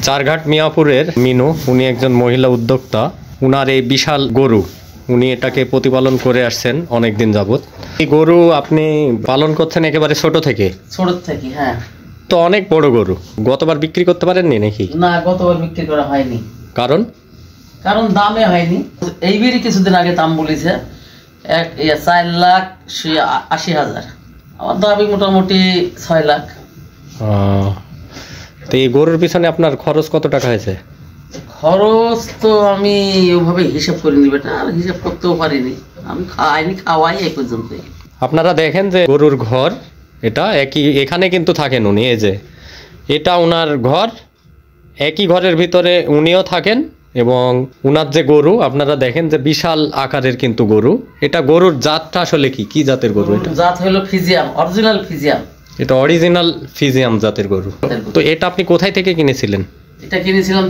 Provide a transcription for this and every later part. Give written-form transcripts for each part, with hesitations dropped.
চারঘাট মিয়াপুরের মিনু, উনি একজন মহিলা উদ্যোক্তা। উনার এই বিশাল গরু, উনি এটাকে প্রতিপালন করে আসছেন অনেক দিন যাবত। এই গরু আপনি পালন করছেন একেবারে ছোট থেকে? ছোট থেকে, হ্যাঁ। তো অনেক বড় গরু, গতবার বিক্রি করতে পারেননি নাকি? না, গতবার বিক্রি করা হয়নি। কারণ দামে হয়নি। এইবারই কিছুদিন আগে দাম বলেছে 4,80,000। আমার দাবি মোটামুটি 6 লাখ। তো এই গরুর পিছনে আপনার খরচ কত টাকা হয়েছে? খরচ তো আমি ওইভাবে হিসাব করিনি বেটা, আর হিসাব করতেও পারিনি। আমি খাওয়াই এই পর্যন্ত। আপনারা দেখেন যে গরুর ঘর, এটা এখানে কিন্তু থাকেন উনি। এই যে এটা উনার ঘর, একই ঘরের ভিতরে উনিও থাকেন। এবং উনার যে গরু আপনারা দেখেন যে বিশাল আকারের কিন্তু গরু। এটা গরুর জাতটা আসলে কি জাতের গরু? এটা জাত হলো ফিজিয়াম, অরিজিনাল ফিজিয়াম। এটা অরিজিনাল ফিজিয়াম জাতের গরু। তো এটা আপনি কোথায় থেকে কিনেছিলেন? এটা কিনেছিলাম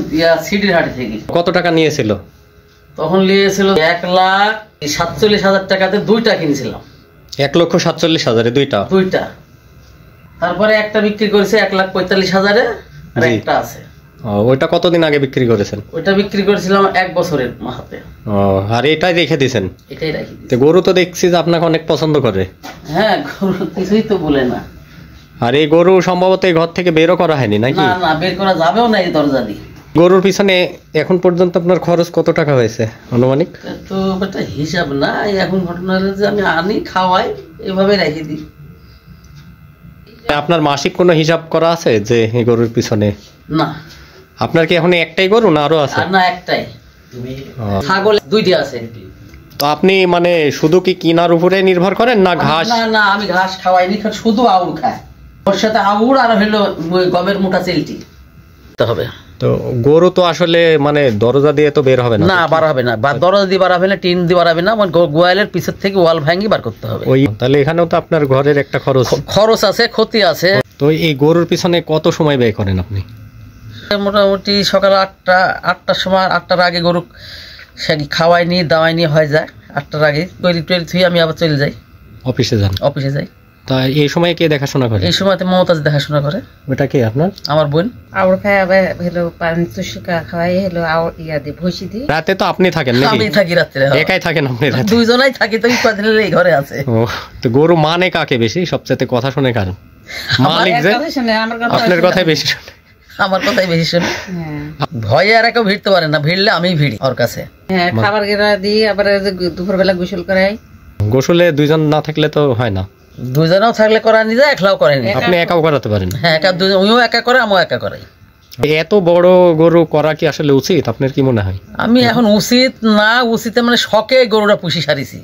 সিডির হাট থেকে। কত টাকা নিয়েছিল তখন? নিয়েছিল 1,47,000 টাকাতে দুইটা কিনেছিলাম। 1,47,000 দুইটা? তারপরে একটা বিক্রি করেছে 1,45,000-এ, আর একটা আছে। ওইটা কতদিন আগে বিক্রি করেছেন? ওইটা বিক্রি করেছিলাম 1 বছরের হাতে। আর এটাই রেখে দিয়েছেন? এটাই রাখি। তো গরু তো দেখছি যে আপনাকে অনেক পছন্দ করে। হ্যাঁ, গরু কিছুই তো বলে না। আর এই গরু সম্ভবত এই ঘর থেকে বেরও করা হয়নি নাকি? না, বের করা যাবেও না এই দরজা দিয়ে। গরুর পিছনে এখন পর্যন্ত আপনার খরচ কত টাকা হয়েছে আনুমানিক? তো একটা হিসাব না, এখন ঘটনা হলো যে আমি আনি, খাওয়াই, এভাবে রেখে দিই। আপনার মাসিক কোনো হিসাব করা আছে যে এই গরুর পিছনে? না। আপনার কি এখন একটাই গরু না আরো আছে? না, একটাই। ছাগল 2টি আছে। তো আপনি মানে শুধু কি কিনার উপরে নির্ভর করেন না ঘাস? না, আমি ঘাস খাওয়াইনি, শুধু আউল খায়। ওর সাথে আউল আর হলো গমের মোটা চেলটি হবে। তো গরু তো আসলে মানে দরজা দিয়ে তো বের হবে না? না, বার হবে না। দরজা দিয়ে বার হবে না, টিন দিয়ে বার হবে না। গোয়ালের পিছের থেকে ওয়াল ভাঙি বার করতে হবে। তাহলে এখানেও তো আপনার ঘরের একটা খরচ আছে, ক্ষতি আছে। তো এই গরুর পিছনে কত সময় ব্যয় করেন আপনি? মোটামুটি সকাল 8টার সময়, 8টার আগে গরু খাওয়াই নিয়ে দাওয়াই নিয়ে হয়ে যায়। 8টার আগে তৈরি থুই আমি আবার চলে যাই, অফিসে যাই। তা এই সময় কে দেখাশোনা করে? এই সময়তে মমতাজ দেখাশোনা করে। ওটা কে আপনার? আমার বোন। আউর খাই হলো পানি চুষকা খাওয়াই হলো আউর দি ভুসি দি। রাতে তো আপনি থাকেন নাকি? আমি থাকি রাতে। একাই থাকেন আপনি রাতে? দুইজনাই থাকি, তো কদিন এই ঘরে আছে। তো গরু মানে কাকে বেশি? সবচেয়ে কথা শুনে কার? মালিক যে? আপনার কথাই বেশি শুনে? আমার কথাই বেশি শুনে। ভয়ে আর কেউ ভিড়তে পারে না, ভিড়লে আমি ভিড়ি ওর কাছে। হ্যাঁ, খাবার গেরা দিই, আবার দুপুরবেলা গোসল করাই। গোসলে দুইজন না থাকলে তো হয় না? দুইজনও থাকলে করা নিয়ে যায়, একলাও করে নি। আপনি একাও করাতে পারেন? হ্যাঁ, উনিও একা করে, আমিও একা করাই। এত বড় গরু করা কি আসলে উচিত? আপনার কি মনে হয়? আমি এখন উচিত মানে শখে গরুটা পুষি সারিছি।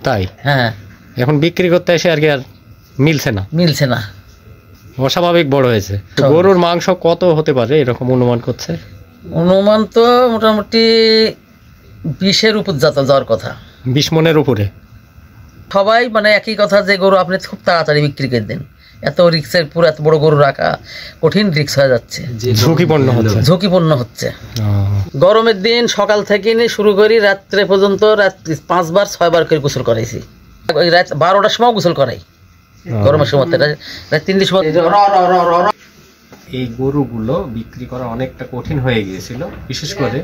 তাই? হ্যাঁ। এখন বিক্রি করতে এসে আর কি আর মিলছে না, অস্বাভাবিক বড় হয়েছে। গরুর মাংস কত হতে পারে এরকম অনুমান করছে? অনুমান তো মোটামুটি 20-এর উপর যাওয়ার কথা। 20 মনের উপরে? সবাই মানে একই কথা যে গরু আপনি খুব তাড়াতাড়ি বিক্রি করে দেন। এত রিক্সের পুরো এত বড় গরু রাখা কঠিন, রিক্স হয়ে যাচ্ছে, ঝুঁকিপূর্ণ হচ্ছে। গরমের দিন সকাল থেকে নিয়ে শুরু করি রাত্রে পর্যন্ত, রাত্রি 5বার 6বার করে গোসল করাইছি। রাত 12টার সময় গোসল করাই গরমের সময়, রাত 3টার সময়। এই গরুগুলো বিক্রি করা অনেকটা কঠিন হয়ে গিয়েছিল, বিশেষ করে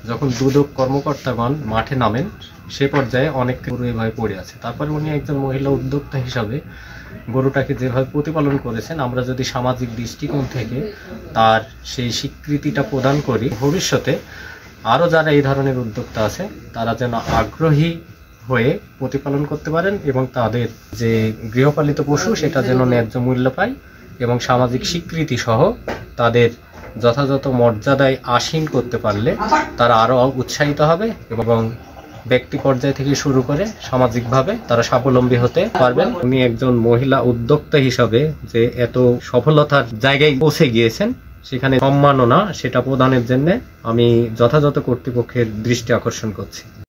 যখন দুদক কর্মকর্তাগণ মাঠে নামেন সে পর্যায়ে অনেক গরু এভাবে পড়ে আছে। তারপরে উনি একজন মহিলা উদ্যোক্তা হিসাবে গরুটাকে যেভাবে প্রতিপালন করেছেন, আমরা যদি সামাজিক দৃষ্টিকোণ থেকে তার সেই স্বীকৃতিটা প্রদান করি, ভবিষ্যতে আরও যারা এই ধরনের উদ্যোক্তা আছে তারা যেন আগ্রহী হয়ে প্রতিপালন করতে পারেন এবং তাদের যে গৃহপালিত পশু সেটা যেন ন্যায্য মূল্য পায় এবং সামাজিক স্বীকৃতি সহ তাদের যথাযথ মর্যাদায় আসীন করতে পারলে তারা আরও উৎসাহিত হবে এবং ব্যক্তি পর্যায় থেকে শুরু করে সামাজিকভাবে তারা স্বাবলম্বী হতে পারবেন। উনি একজন মহিলা উদ্যোক্তা হিসাবে যে এত সফলতার জায়গায় পৌঁছে গিয়েছেন, সেখানে সম্মাননা সেটা প্রদানের জন্য আমি যথাযথ কর্তৃপক্ষের দৃষ্টি আকর্ষণ করছি।